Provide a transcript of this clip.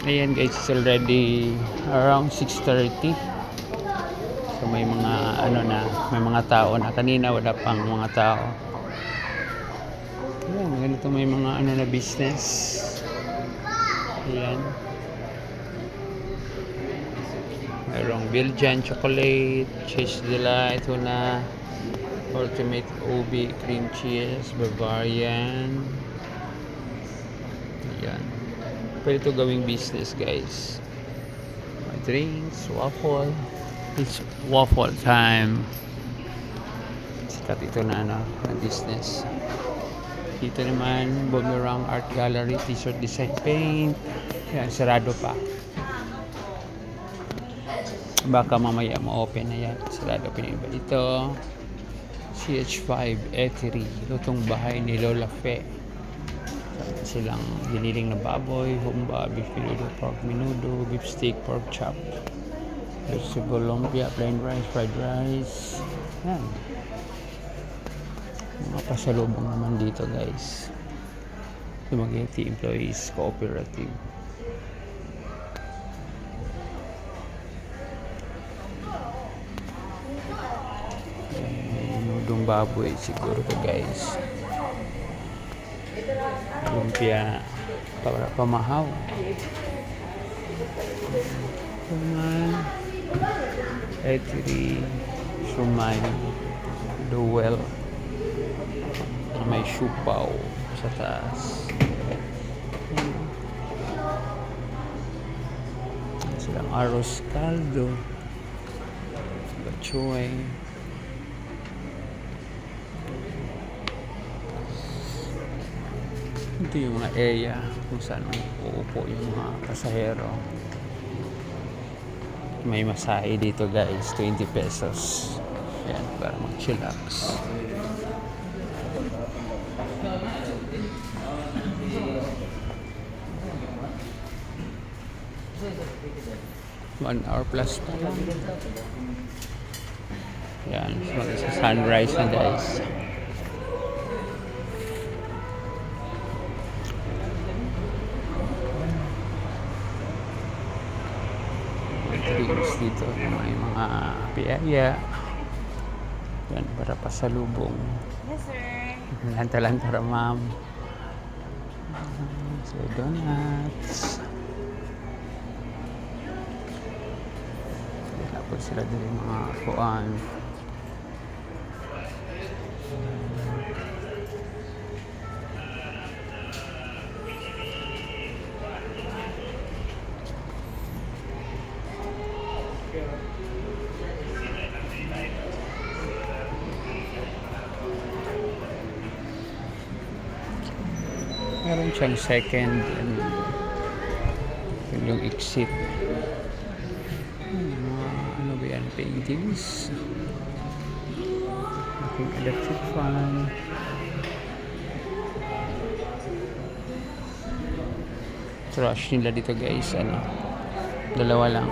Ayan guys, it's already around 6:30. So may mga may mga tao na. Kanina wala pang mga tao. Ayan, ganito may mga na business. Ayan. Mayroong Belgian chocolate, cheese delight, tuna, ultimate OB, cream cheese, Bavarian. Ayan. Pwede ito gawing business guys. My drinks, waffle. It's waffle time. Sikat ito na business. Dito naman, Boomerang Art Gallery, T-shirt design paint. Ayan, sarado pa. Baka mamaya ma-open na yan. Sarado pa na iba dito. CH5 Eatery, lutong bahay ni Lola Fe. Silang giniling na baboy, humba, beef menudo, pork menudo, beef steak, pork chop, vegetable lumpia, plain rice, fried rice. Yan. Mga pasalubong naman dito guys. Dumaguete Employees Cooperative. Menudong baboy siguro to guys. Lumpia para pamahaw. Kuman Eatery, Sumay, Duel. May siupaw sa taas. Silang arroz caldo, bachoy. Ito yung mga area kung saan uupo yung mga pasahero. May masahe dito guys, 20 pesos. Yan, para mag-chillax. One hour plus pa lang. Yan, so sa sunrise na guys. Drinks dito, may mga piyaya. Yan, para pasalubong. Yes, sir. Lanta-lanta ma'am. So, donuts. Tapos sila din yung mga kuan. Meron siyang second and yun yung exit. Ano ba yan? Paintings. Aking electric fan. Trash nila dito guys. Dalawa lang.